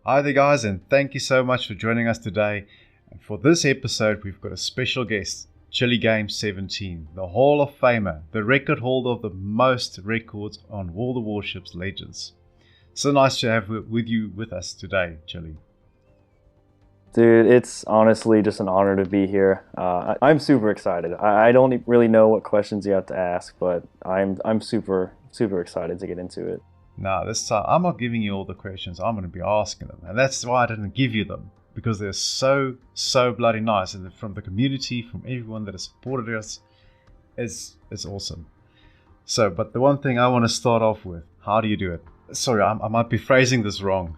Hi there guys, and thank you so much for joining us today. And for this episode, we've got a special guest, Chili Game 17, the Hall of Famer, the record holder of the most records on World of Warships Legends. So nice to have you with us today, Chili. Dude, it's honestly just an honor to be here. I'm super excited. I don't really know what questions you have to ask, but I'm super excited to get into it. Now, this time, I'm not giving you all the questions. I'm going to be asking them. And that's why I didn't give you them. Because they're so bloody nice. And from the community, from everyone that has supported us, it's awesome. So, but the one thing I want to start off with, how do you do it? Sorry, I might be phrasing this wrong.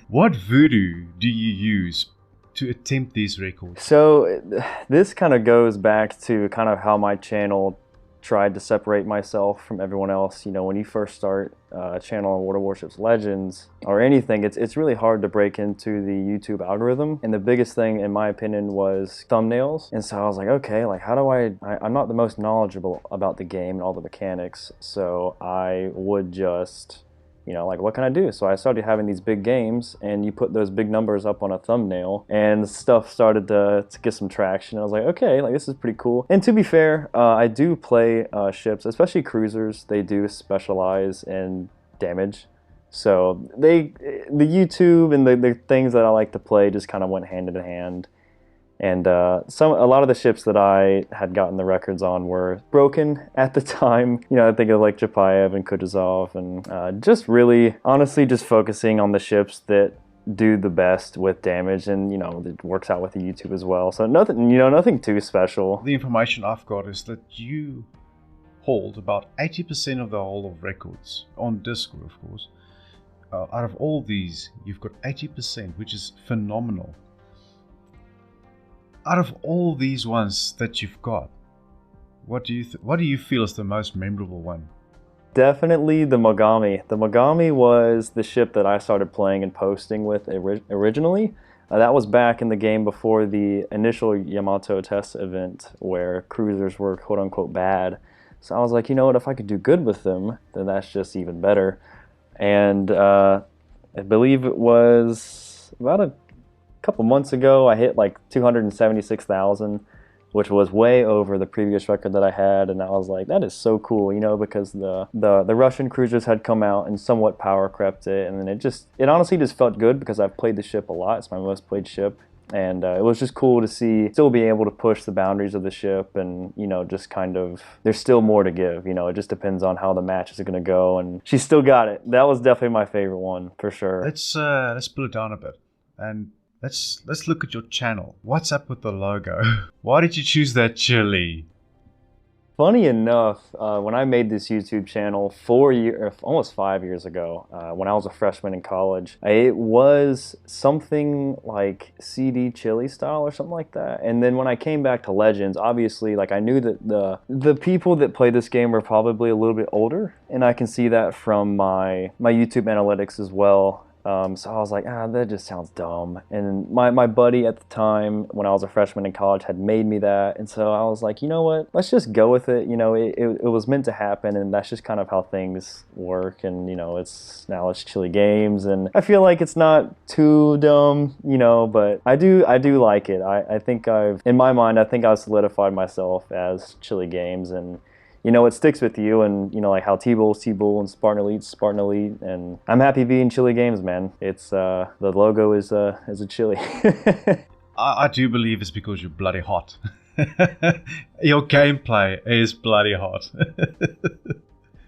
What voodoo do you use to attempt these records? So, this kind of goes back to kind of how my channel tried to separate myself from everyone else. You know, when you first start a channel on World of Warships Legends or anything, it's really hard to break into the YouTube algorithm. And the biggest thing, in my opinion, was thumbnails. And so I was like, okay, like how do I'm not the most knowledgeable about the game and all the mechanics. So I would just, you know, like, what can I do? So I started having these big games, and you put those big numbers up on a thumbnail, and stuff started to get some traction. I was like, okay, like this is pretty cool. And to be fair, I do play ships, especially cruisers. They do specialize in damage. So the YouTube and the things that I like to play just kind of went hand in hand. And a lot of the ships that I had gotten the records on were broken at the time. You know, I think of like Chapayev and Kutuzov, and just really, honestly, just focusing on the ships that do the best with damage, and you know, it works out with the YouTube as well. So nothing too special. The information I've got is that you hold about 80% of the whole of records on Discord, of course. Out of all these, you've got 80%, which is phenomenal. Out of all these ones that you've got, what do you feel is the most memorable one? Definitely the Mogami. The Mogami was the ship that I started playing and posting with originally. That was back in the game before the initial Yamato test event where cruisers were quote-unquote bad. So I was like, you know what, if I could do good with them, then that's just even better. And I believe it was about a couple months ago, I hit like 276,000, which was way over the previous record that I had, and I was like, that is so cool, you know, because the Russian cruisers had come out and somewhat power crept it, and then it honestly just felt good because I've played the ship a lot. It's my most played ship, and it was just cool to still be able to push the boundaries of the ship, and you know, just kind of, there's still more to give, you know, it just depends on how the matches are going to go, and she still got it. That was definitely my favorite one, for sure. Let's pull it down a bit, and Let's look at your channel. What's up with the logo? Why did you choose that, Chili? Funny enough, when I made this YouTube channel almost 5 years ago, when I was a freshman in college, it was something like CD Chili style or something like that. And then when I came back to Legends, obviously, like I knew that the people that play this game were probably a little bit older, and I can see that from my YouTube analytics as well. So I was like, that just sounds dumb. And my buddy at the time, when I was a freshman in college, had made me that. And so I was like, you know what, let's just go with it. You know, it was meant to happen, and that's just kind of how things work. And, you know, now it's Chili Games, and I feel like it's not too dumb, you know, but I do like it. I think in my mind, I think I've solidified myself as Chili Games, and you know, it sticks with you, and you know, like how T-Bull's T-Bull and Spartan Elite's Spartan Elite, and I'm happy being Chili Games, man. It's the logo is a chili. I do believe it's because you're bloody hot. Your gameplay is bloody hot. It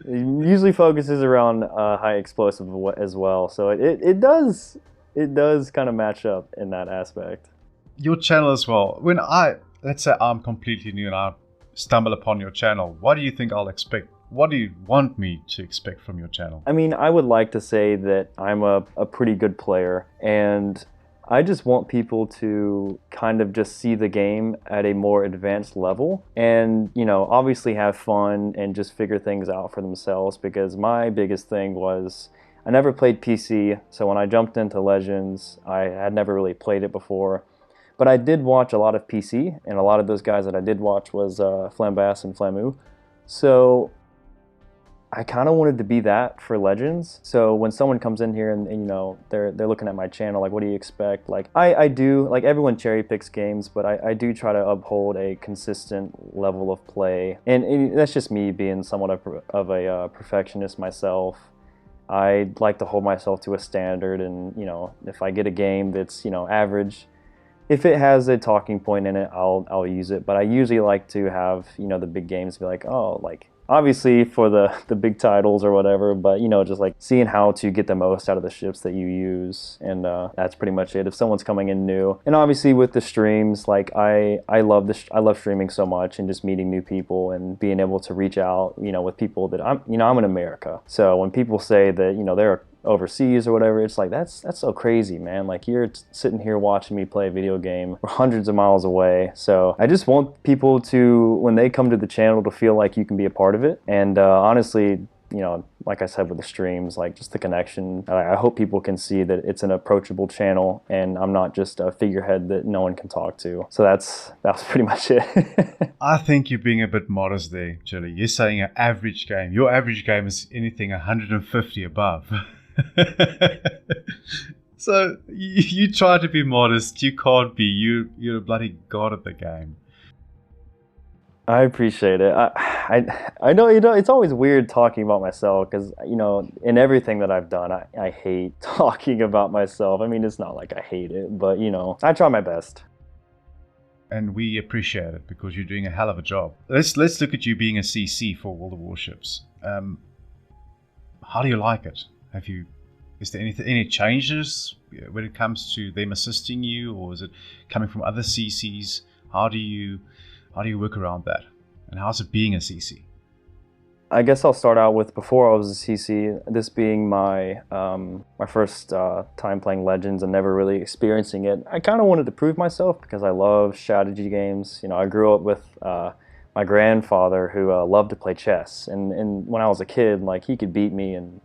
usually focuses around high explosive as well, so it does kind of match up in that aspect. Your channel as well. When let's say I'm completely new and I stumble upon your channel, what do you think I'll expect? What do you want me to expect from your channel? I mean, I would like to say that I'm a pretty good player, and I just want people to kind of just see the game at a more advanced level, and you know, obviously have fun and just figure things out for themselves, because my biggest thing was I never played PC, so when I jumped into Legends, I had never really played it before. But I did watch a lot of PC, and a lot of those guys that I did watch was Flambass and Flamu. So I kind of wanted to be that for Legends. So when someone comes in here and you know, they're looking at my channel, like, what do you expect? Like, I do, like, everyone cherry picks games, but I do try to uphold a consistent level of play. And that's just me being somewhat of a perfectionist myself. I like to hold myself to a standard, and, you know, if I get a game that's, you know, average, if it has a talking point in it, I'll use it. But I usually like to have, you know, the big games be like, oh, like, obviously for the big titles or whatever, but, you know, just like seeing how to get the most out of the ships that you use. And that's pretty much it. If someone's coming in new, and obviously with the streams, like, I love streaming so much, and just meeting new people and being able to reach out, you know, with people that I'm in America. So when people say that, you know, they're overseas or whatever, it's like, that's so crazy, man. Like, you're sitting here watching me play a video game hundreds of miles away. So I just want people to, when they come to the channel, to feel like you can be a part of it. And honestly, you know, like I said with the streams, like, just the connection, I hope people can see that it's an approachable channel and I'm not just a figurehead that no one can talk to. So that's pretty much it. I think you're being a bit modest there, Chili. You're saying an average game. Your average game is anything 150 above. So you try to be modest. You can't be. You're a bloody god at the game. I appreciate it. I know, you know, it's always weird talking about myself because, you know, in everything that I've done, I hate talking about myself. I mean, it's not like I hate it, but, you know, I try my best. And we appreciate it because you're doing a hell of a job. Let's look at you being a CC for World of Warships. How do you like it? Is there any changes when it comes to them assisting you, or is it coming from other CCs? How do you work around that? And how's it being a CC? I guess I'll start out with before I was a CC, this being my my first time playing Legends and never really experiencing it. I kind of wanted to prove myself because I love strategy games. You know, I grew up with my grandfather who loved to play chess, and when I was a kid, like, he could beat me in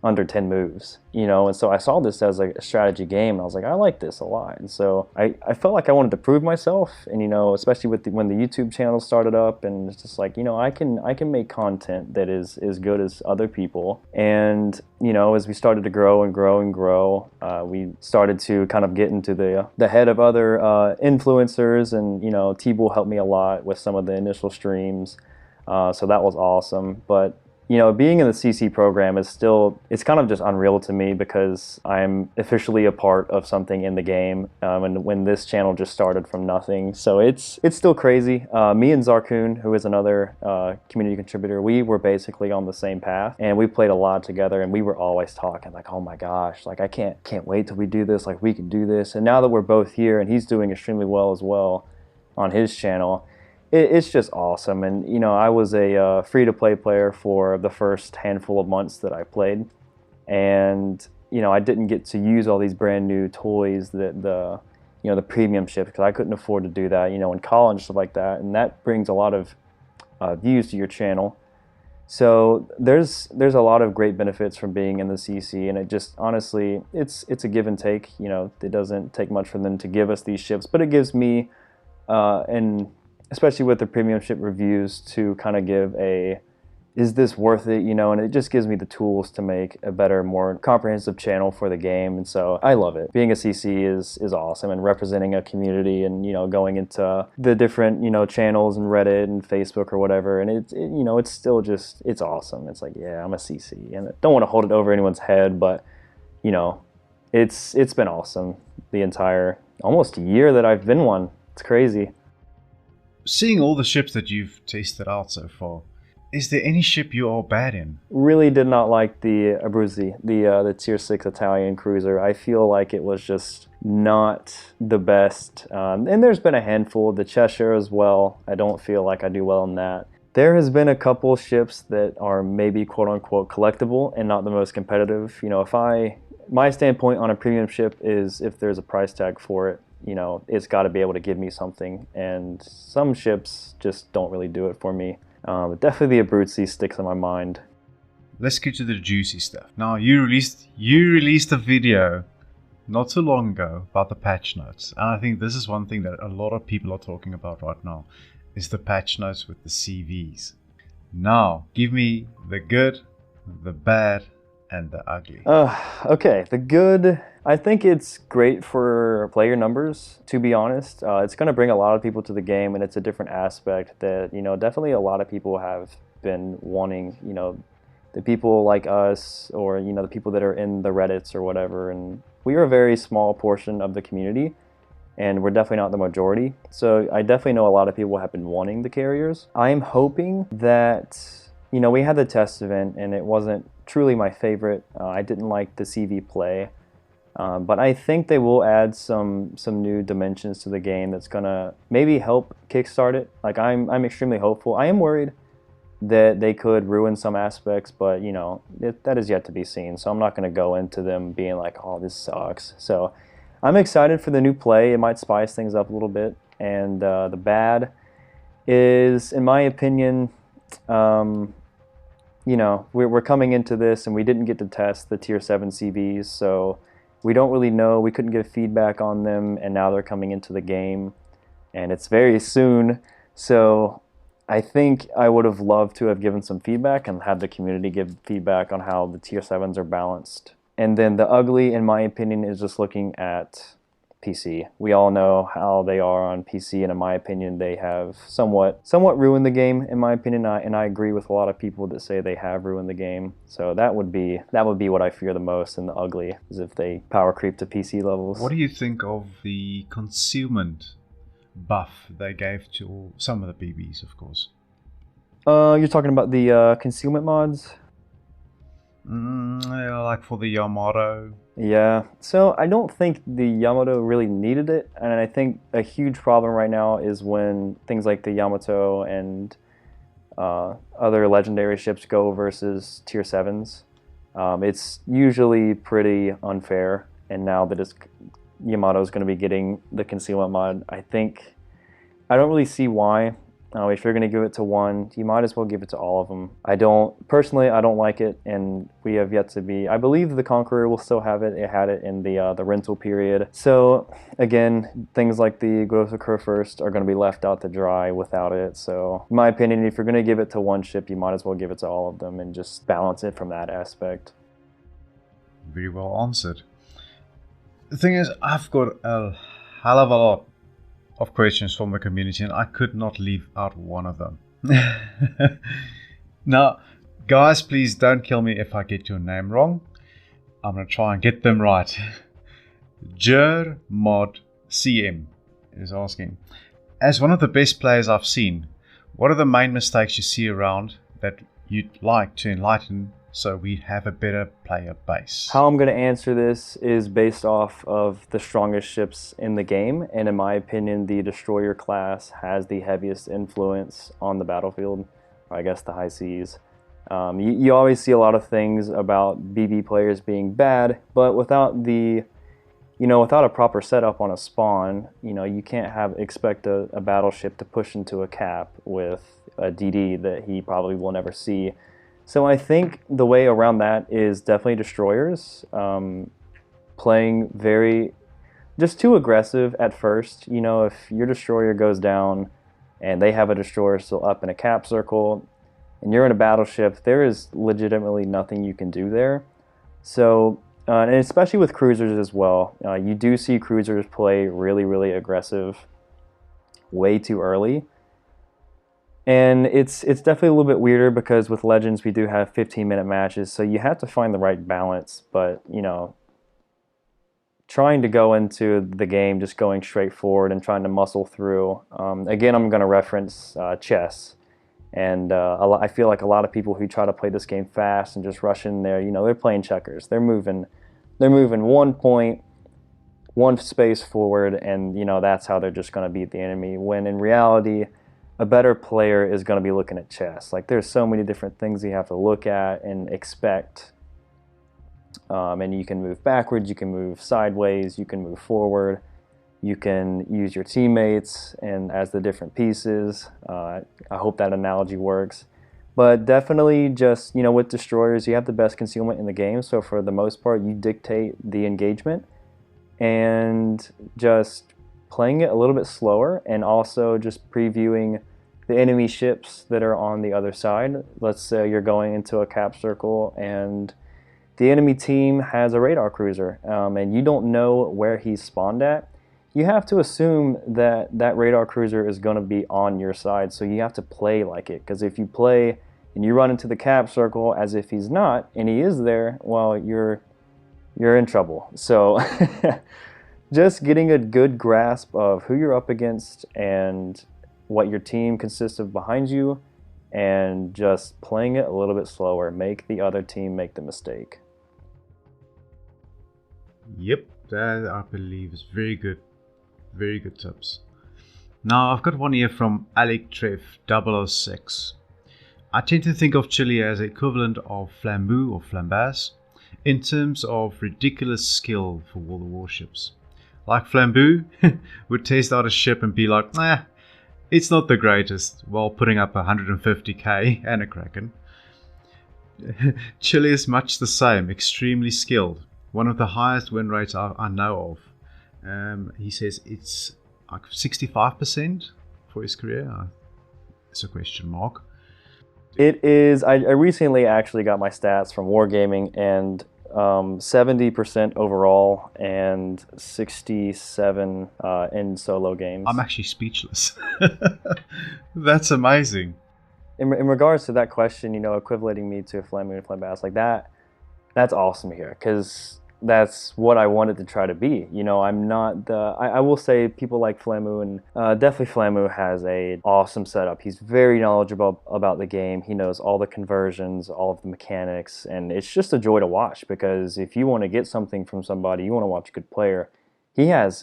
under 10 moves, you know, and so I saw this as a strategy game, and I was like, I like this a lot. And so I felt like I wanted to prove myself, and, you know, especially with when the YouTube channel started up, and it's just like, you know, I can make content that is as good as other people. And, you know, as we started to grow and grow and grow, we started to kind of get into the head of other influencers, and, you know, T-Bull helped me a lot with some of the initial streams, so that was awesome. But, you know, being in the CC program is still, it's kind of just unreal to me because I'm officially a part of something in the game, and when this channel just started from nothing. So it's still crazy. Me and Zarkoon, who is another community contributor, we were basically on the same path, and we played a lot together, and we were always talking like, oh my gosh, like, I can't wait till we do this, like, we can do this. And now that we're both here, and he's doing extremely well as well on his channel, it's just awesome. And, you know, I was a free-to-play player for the first handful of months that I played, and, you know, I didn't get to use all these brand new toys that the premium ships, because I couldn't afford to do that, you know, in college and stuff like that, and that brings a lot of views to your channel. So there's a lot of great benefits from being in the CC, and it just, honestly, it's a give and take. You know, it doesn't take much for them to give us these ships, but it gives me and especially with the premium ship reviews, to kind of give a, is this worth it, you know, and it just gives me the tools to make a better, more comprehensive channel for the game. And so I love it. Being a CC is awesome, and representing a community, and, you know, going into the different, you know, channels and Reddit and Facebook or whatever, and you know, it's still just, it's awesome. It's like, yeah, I'm a CC, and I don't want to hold it over anyone's head, but, you know, it's been awesome the entire almost year that I've been one. It's crazy. Seeing all the ships that you've tested out so far, is there any ship you are bad in? Really did not like the Abruzzi, the Tier 6 Italian cruiser. I feel like it was just not the best. And there's been a handful, the Cheshire as well. I don't feel like I do well in that. There has been a couple ships that are maybe quote-unquote collectible and not the most competitive. You know, my standpoint on a premium ship is if there's a price tag for it, you know, it's got to be able to give me something, and some ships just don't really do it for me. But definitely the Abruzzi sticks in my mind. Let's get to the juicy stuff. Now, you released a video not too long ago about the patch notes, and I think this is one thing that a lot of people are talking about right now, is the patch notes with the CVs. Now, give me the good, the bad, and the ugly. Okay, the good, I think it's great for player numbers, to be honest. It's going to bring a lot of people to the game, and it's a different aspect that, definitely a lot of people have been wanting, the people like us, or, the people that are in the Reddits or whatever, and we are a very small portion of the community, and we're definitely not the majority. So I definitely know a lot of people have been wanting the carriers. I'm hoping that, we had the test event, and it wasn't truly my favorite. I didn't like the CV play, but I think they will add some new dimensions to the game that's gonna maybe help kickstart it. Like I'm extremely hopeful. I am worried that they could ruin some aspects, but that is yet to be seen. So I'm not gonna go into them being like, oh, this sucks. So I'm excited for the new play. It might spice things up a little bit. And the bad is, in my opinion, we're coming into this and we didn't get to test the tier 7 CVs, so we don't really know. We couldn't get feedback on them, and now they're coming into the game, and it's very soon. So I think I would have loved to have given some feedback and had the community give feedback on how the tier 7s are balanced. And then the ugly, in my opinion, is just looking at PC. We all know how they are on PC, and in my opinion, they have somewhat ruined the game, in my opinion, and I agree with a lot of people that say they have ruined the game. So that would be what I fear the most, and the ugly is if they power creep to PC levels. What do you think of the concealment buff they gave to some of the BBs, of course? You're talking about the concealment mods? Yeah, like for the Yamato. Yeah, so I don't think the Yamato really needed it, and I think a huge problem right now is when things like the Yamato and other legendary ships go versus tier 7s. It's usually pretty unfair, and now that Yamato is going to be getting the concealment mod, I don't really see why. If you're going to give it to one, you might as well give it to all of them. Personally, I don't like it, and we have yet to be. I believe the Conqueror will still have it. It had it in the rental period. So again, things like the Growth Occur First are going to be left out to dry without it. So in my opinion, if you're going to give it to one ship, you might as well give it to all of them and just balance it from that aspect. Very well answered. The thing is, I've got a hell of a lot of questions from the community, and I could not leave out one of them. Now, guys, please don't kill me if I get your name wrong. I'm going to try and get them right. Mod CM is asking, as one of the best players I've seen, what are the main mistakes you see around that you'd like to enlighten so we have a better player base? How I'm going to answer this is based off of the strongest ships in the game, and in my opinion, the Destroyer class has the heaviest influence on the battlefield, or I guess the high seas. You always see a lot of things about BB players being bad, but without without a proper setup on a spawn, you can't expect a battleship to push into a cap with a DD that he probably will never see. So I think the way around that is definitely destroyers, playing just too aggressive at first. If your destroyer goes down and they have a destroyer still up in a cap circle and you're in a battleship, there is legitimately nothing you can do there. So, and especially with cruisers as well, you do see cruisers play really, really aggressive way too early. And it's definitely a little bit weirder because with Legends we do have 15-minute matches, so you have to find the right balance. But trying to go into the game just going straight forward and trying to muscle through. Again, I'm going to reference chess, and I feel like a lot of people who try to play this game fast and just rush in there, they're playing checkers. They're moving 1 point, 1 space forward, and that's how they're just going to beat the enemy. When in reality, a better player is going to be looking at chess. Like, there's so many different things you have to look at and expect. And you can move backwards, you can move sideways, you can move forward, you can use your teammates and as the different pieces. I hope that analogy works. But definitely just, with destroyers, you have the best concealment in the game. So for the most part, you dictate the engagement, and just playing it a little bit slower, and also just previewing the enemy ships that are on the other side. Let's say you're going into a cap circle and the enemy team has a radar cruiser, and you don't know where he's spawned at. You have to assume that that radar cruiser is going to be on your side, so you have to play like it. Because if you play and you run into the cap circle as if he's not, and he is there, well, you're in trouble. So just getting a good grasp of who you're up against and what your team consists of behind you, and just playing it a little bit slower. Make the other team make the mistake. Yep, that I believe is very good. Very good tips. Now I've got one here from Alec Treff 006. I tend to think of Chile as the equivalent of Flambeau or Flambas in terms of ridiculous skill for all the warships. Like Flambeau would test out a ship and be like, nah, it's not the greatest, while putting up 150k and a Kraken. Chile is much the same, extremely skilled. One of the highest win rates I know of. He says it's like 65% for his career. It's a question mark. It is. I recently actually got my stats from Wargaming, and 70% overall and 67 in solo games. I'm actually speechless. That's amazing. In regards to that question, equating me to Flambeau and Flambas, like that's awesome to hear, because that's what I wanted to try to be. I'm not I will say people like Flambeau, and definitely Flambeau has a awesome setup. He's very knowledgeable about the game. He knows all the conversions, all of the mechanics, and it's just a joy to watch, because if you want to get something from somebody, you want to watch a good player, he has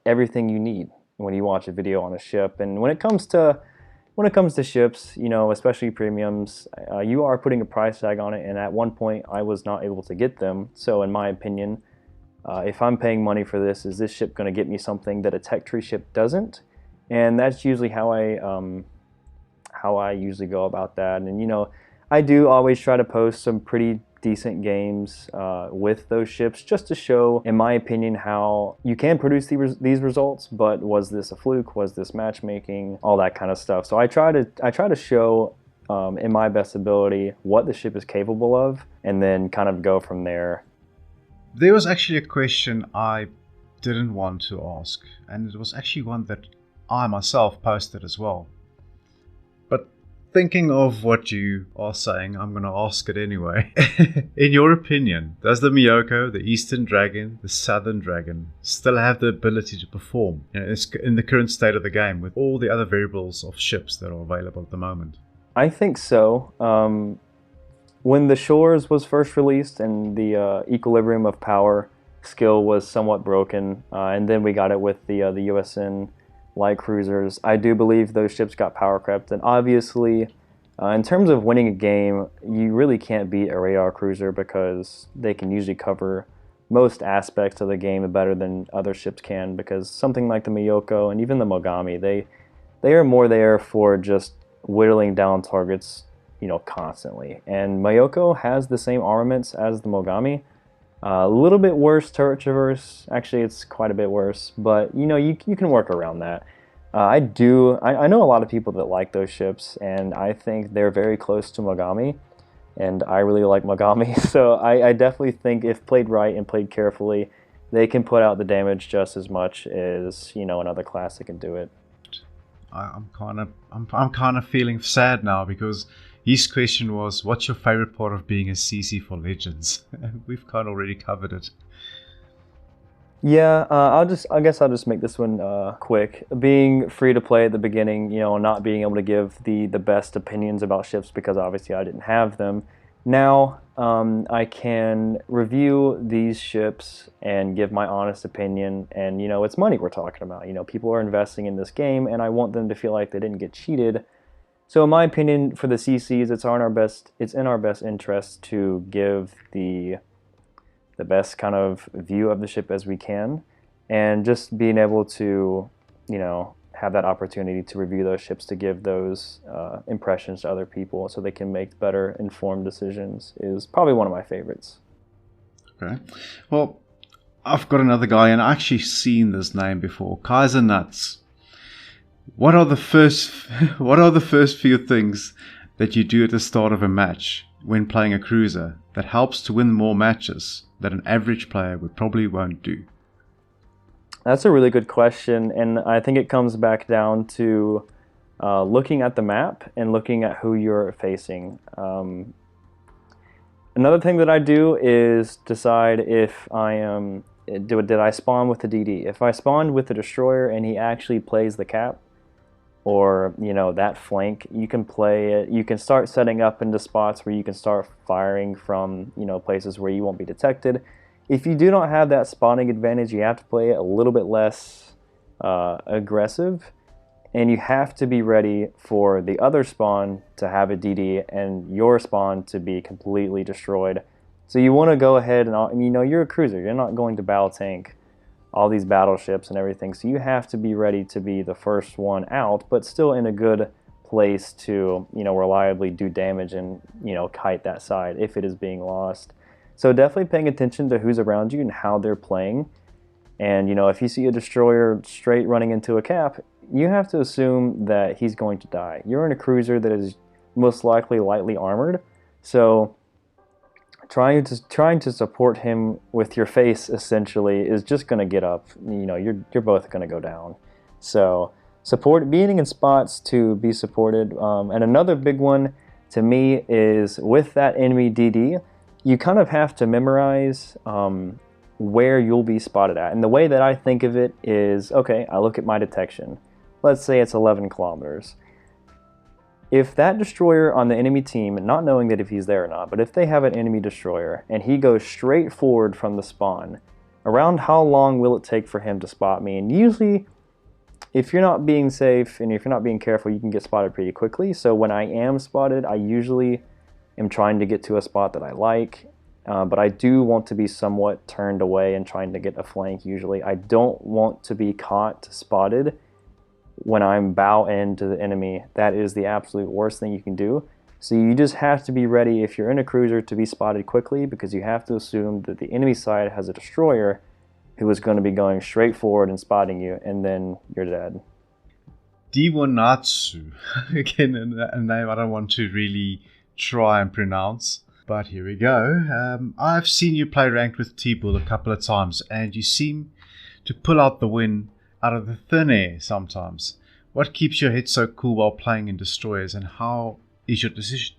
everything you need when you watch a video on a ship. And when it comes to ships, especially premiums, you are putting a price tag on it, and at one point I was not able to get them. So in my opinion, if I'm paying money for this, is this ship going to get me something that a tech tree ship doesn't? And that's usually how I usually go about that. And I do always try to post some pretty decent games with those ships, just to show, in my opinion, how you can produce these results. But was this a fluke? Was this matchmaking? All that kind of stuff. So I try to show, in my best ability, what the ship is capable of, and then kind of go from there. There was actually a question I didn't want to ask, and it was actually one that I myself posted as well. But thinking of what you are saying, I'm going to ask it anyway. In your opinion, does the Myoko, the Eastern Dragon, the Southern Dragon still have the ability to perform in the current state of the game with all the other variables of ships that are available at the moment? I think so. When the Shores was first released and the Equilibrium of Power skill was somewhat broken, and then we got it with the USN light cruisers, I do believe those ships got power crept. And obviously, in terms of winning a game, you really can't beat a radar cruiser, because they can usually cover most aspects of the game better than other ships can, because something like the Myoko and even the Mogami, they are more there for just whittling down targets, constantly. And Myoko has the same armaments as the Mogami. A little bit worse turret traverse. Actually, it's quite a bit worse, but you can work around that. I know a lot of people that like those ships, and I think they're very close to Mogami, and I really like Mogami. So I definitely think if played right and played carefully, they can put out the damage just as much as another class that can do it. I'm kind of feeling sad now, because his question was, what's your favorite part of being a CC for Legends? And we've kind of already covered it. Yeah, I guess I'll just make this one quick. Being free to play at the beginning, not being able to give the best opinions about ships, because obviously I didn't have them. Now I can review these ships and give my honest opinion, and it's money we're talking about. People are investing in this game, and I want them to feel like they didn't get cheated. So in my opinion, for the CCs, it's in our best interest to give the best kind of view of the ship as we can, and just being able to have that opportunity to review those ships, to give those impressions to other people so they can make better informed decisions, is probably one of my favorites. Okay. Well, I've got another guy, and I've actually seen this name before, Kaiser Nuts. What are the first what are the first few things that you do at the start of a match when playing a cruiser that helps to win more matches that an average player would probably won't do? That's a really good question, and I think it comes back down to looking at the map and looking at who you're facing. Another thing that I do is decide if did I spawn with the DD? If I spawned with the destroyer and he actually plays the cap, or that flank, you can play it. You can start setting up into spots where you can start firing from places where you won't be detected. If you do not have that spawning advantage, you have to play it a little bit less aggressive, and you have to be ready for the other spawn to have a DD and your spawn to be completely destroyed. So you want to go ahead and, you're a cruiser, you're not going to battle tank all these battleships and everything, so you have to be ready to be the first one out, but still in a good place to reliably do damage and kite that side if it is being lost. So definitely paying attention to who's around you and how they're playing. And if you see a destroyer straight running into a cap, you have to assume that he's going to die. You're in a cruiser that is most likely lightly armored, so trying to support him with your face essentially is just going to get up. You're both going to go down. So being in spots to be supported. And another big one to me is with that enemy DD, you kind of have to memorize where you'll be spotted at. And the way that I think of it is, okay, I look at my detection. Let's say it's 11 kilometers. If that destroyer on the enemy team, not knowing that if he's there or not, but if they have an enemy destroyer and he goes straight forward from the spawn, around how long will it take for him to spot me? And usually, if you're not being safe and if you're not being careful, you can get spotted pretty quickly. So when I am spotted, I usually am trying to get to a spot that I like, but I do want to be somewhat turned away and trying to get a flank usually. I don't want to be caught spotted when I'm bow end to the enemy. That is the absolute worst thing you can do. So you just have to be ready if you're in a cruiser to be spotted quickly, because you have to assume that the enemy side has a destroyer who is going to be going straight forward and spotting you, and then you're dead. Diwonatsu, again a name I don't want to really try and pronounce, but here we go. I've seen you play ranked with T-Bull a couple of times, and you seem to pull out the win out of the thin air sometimes. What keeps your head so cool while playing in destroyers, and how is your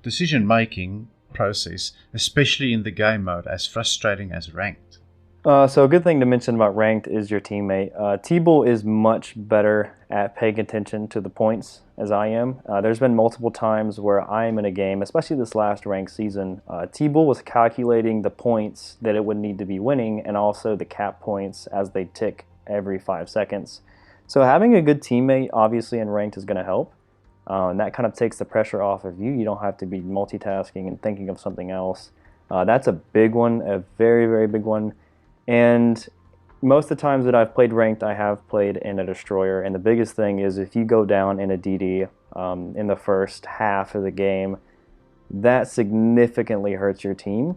decision making process, especially in the game mode, as frustrating as ranked? So a good thing to mention about ranked is your teammate. T-Bull is much better at paying attention to the points as I am. There's been multiple times where I'm in a game, especially this last ranked season, T-Bull was calculating the points that it would need to be winning and also the cap points as they tick every 5 seconds. So having a good teammate obviously in ranked is going to help. And that kind of takes the pressure off of you. You don't have to be multitasking and thinking of something else. That's a big one, a very, very big one. And most of the times that I've played ranked, I have played in a destroyer. And the biggest thing is if you go down in a DD in the first half of the game, that significantly hurts your team.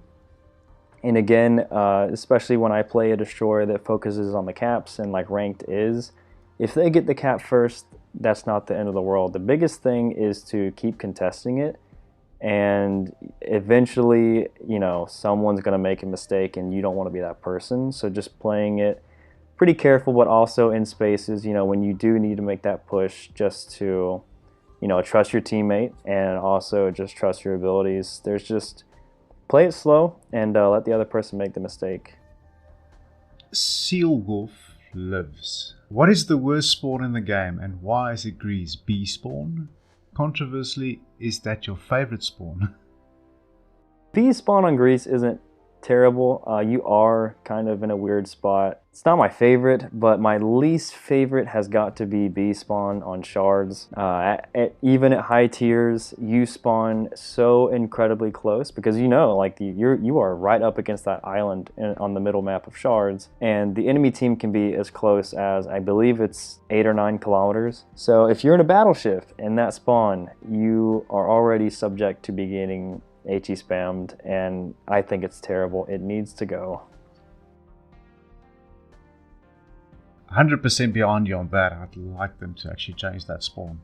And again, especially when I play a destroyer that focuses on the caps and like ranked is, if they get the cap first, that's not the end of the world. The biggest thing is to keep contesting it, and eventually, someone's going to make a mistake and you don't want to be that person. So just playing it pretty careful, but also in spaces, when you do need to make that push, just to, trust your teammate and also just trust your abilities. There's just play it slow and let the other person make the mistake. Seal Wolf lives. What is the worst spawn in the game, and why is it Grease B spawn? Controversially, is that your favorite spawn? B spawn on Grease isn't terrible. You are kind of in a weird spot. It's not my favorite, but my least favorite has got to be B spawn on shards. Even at high tiers, you spawn so incredibly close because you are right up against that island on the middle map of shards, and the enemy team can be as close as, I believe it's 8 or 9 kilometers. So if you're in a battleship in that spawn, you are already subject to be getting HE spammed, and I think it's terrible. It needs to go. 100% behind you on that. I'd like them to actually change that spawn.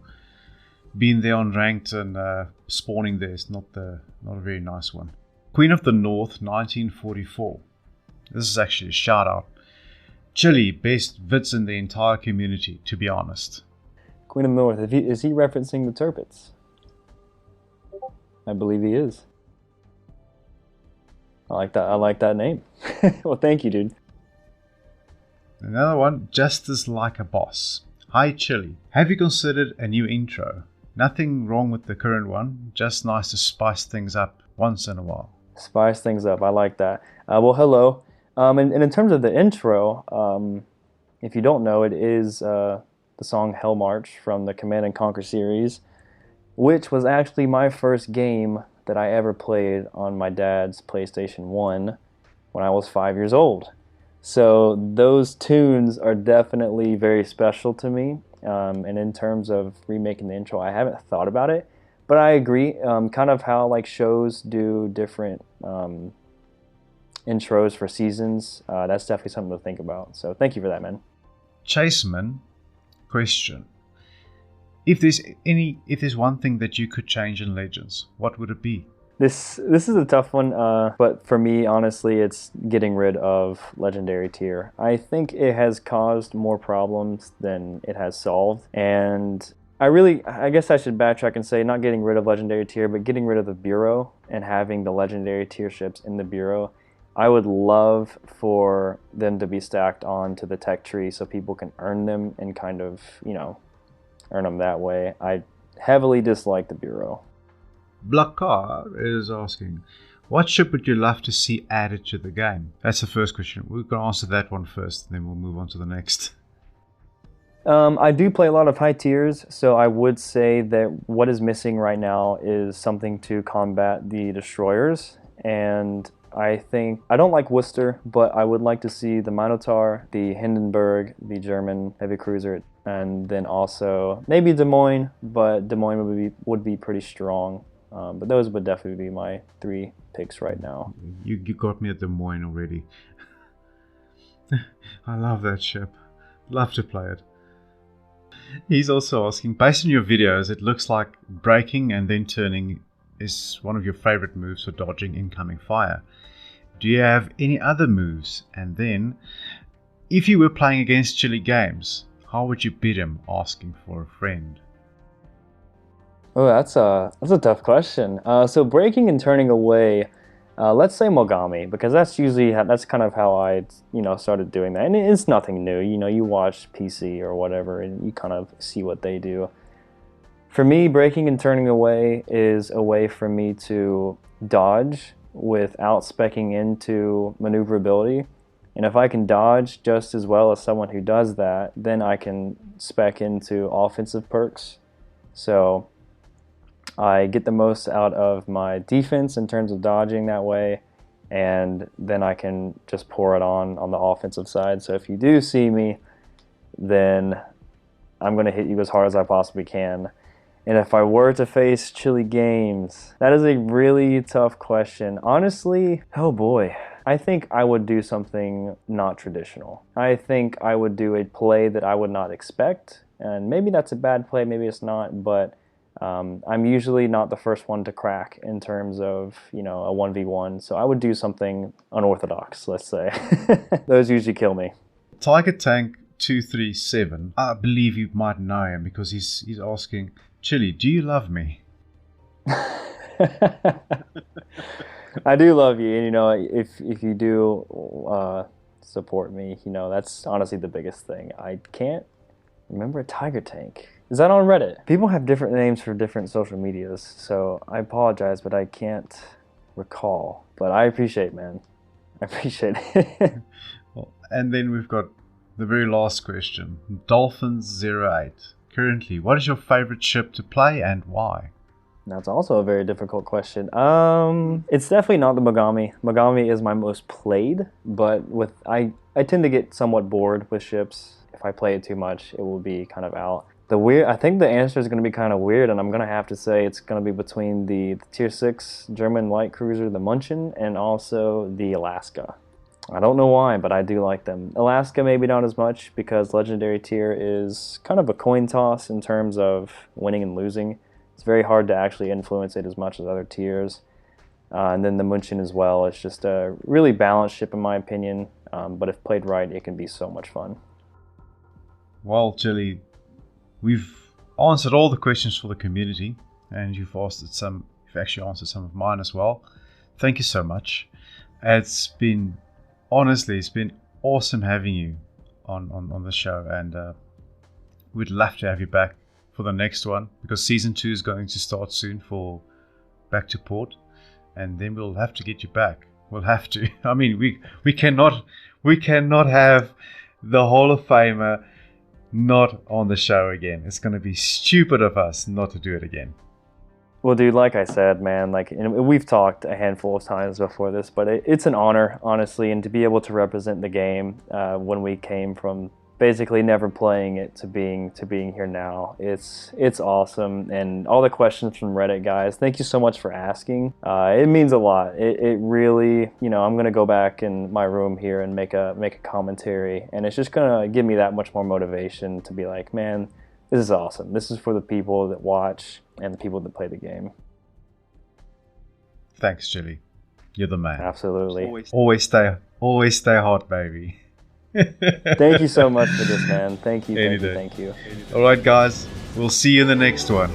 Being there on ranked and spawning there is not a very nice one. Queen of the North 1944. This is actually a shout out. Chili, best vids in the entire community, to be honest. Queen of the North, is he referencing the Turpits? I believe he is. I like that name. Well, thank you, dude. Another one, Justice Like a Boss. Hi Chili, have you considered a new intro? Nothing wrong with the current one, just nice to spice things up once in a while. Spice things up, I like that. Well, hello. And in terms of the intro, if you don't know, it is the song Hell March from the Command & Conquer series, which was actually my first game that I ever played on my dad's PlayStation 1 when I was 5 years old. So those tunes are definitely very special to me. And in terms of remaking the intro, I haven't thought about it, but I agree. Kind of how like shows do different intros for seasons. That's definitely something to think about. So thank you for that, man. Chaseman, question: If there's one thing that you could change in Legends, what would it be? This is a tough one, but for me, honestly, it's getting rid of Legendary tier. I think it has caused more problems than it has solved, and I guess I should backtrack and say not getting rid of Legendary tier, but getting rid of the Bureau and having the Legendary tier ships in the Bureau. I would love for them to be stacked onto the tech tree so people can earn them and kind of, earn them that way. I heavily dislike the Bureau. Blackar is asking, what ship would you love to see added to the game? That's the first question. We're going to answer that one first, then we'll move on to the next. I do play a lot of high tiers, so I would say that what is missing right now is something to combat the destroyers. And I don't like Worcester, but I would like to see the Minotaur, the Hindenburg, the German heavy cruiser, and then also maybe Des Moines, but Des Moines would be pretty strong. But those would definitely be my 3 picks right now. You got me at Des Moines already. I love that ship. Love to play it. He's also asking, based on your videos, it looks like braking and then turning is one of your favorite moves for dodging incoming fire. Do you have any other moves? And then, if you were playing against Chili Games, how would you beat him? Asking for a friend. Oh, that's a tough question. So braking and turning away, let's say Mogami, because that's kind of how I started doing that, and it's nothing new. You watch PC or whatever, and you kind of see what they do. For me, braking and turning away is a way for me to dodge without speccing into maneuverability. And if I can dodge just as well as someone who does that, then I can spec into offensive perks. So I get the most out of my defense in terms of dodging that way, and then I can just pour it on the offensive side. So if you do see me, then I'm going to hit you as hard as I possibly can. And if I were to face Chili Games, that is a really tough question. Honestly, oh boy, I think I would do something not traditional. I think I would do a play that I would not expect, and maybe that's a bad play, maybe it's not, but I'm usually not the first one to crack in terms of, a 1v1, so I would do something unorthodox, let's say. Those usually kill me. Tiger Tank 237, I believe you might know him because he's asking, Chili, do you love me? I do love you, and if you do support me, that's honestly the biggest thing. I can't remember a Tiger Tank. Is that on Reddit? People have different names for different social medias, so I apologize, but I can't recall. But I appreciate, man. I appreciate it. Well, and then we've got the very last question. Dolphins08. Currently, what is your favorite ship to play and why? That's also a very difficult question. It's definitely not the Mogami. Mogami is my most played, but I tend to get somewhat bored with ships. If I play it too much, it will be kind of out. I think the answer is going to be kind of weird, and I'm going to have to say it's going to be between the Tier 6 German light cruiser, the Munchen, and also the Alaska. I don't know why, but I do like them. Alaska, maybe not as much, because Legendary tier is kind of a coin toss in terms of winning and losing. It's very hard to actually influence it as much as other tiers. And then the Munchen as well. It's just a really balanced ship, in my opinion. But if played right, it can be so much fun. Well, Chili, we've answered all the questions for the community, and you've actually answered some of mine as well. Thank you so much. It's been awesome having you on the show, and we'd love to have you back for the next one, because season 2 is going to start soon for Back to Port, and then we'll have to get you back. We'll have to. I mean, we cannot have the Hall of Famer not on the show again. It's going to be stupid of us not to do it again. Well, dude, like I said, man, and we've talked a handful of times before this, but it's an honor, honestly, and to be able to represent the game when we came from basically never playing it to being here now, it's awesome. And all the questions from Reddit guys, thank you so much for asking. It means a lot. It really, I'm gonna go back in my room here and make a commentary, and it's just gonna give me that much more motivation to be like, man, this is awesome. This is for the people that watch and the people that play the game. Thanks, Chili. You're the man. Absolutely. Always stay hot, baby. Thank you so much for this, man. Thank you. All right, guys. We'll see you in the next one.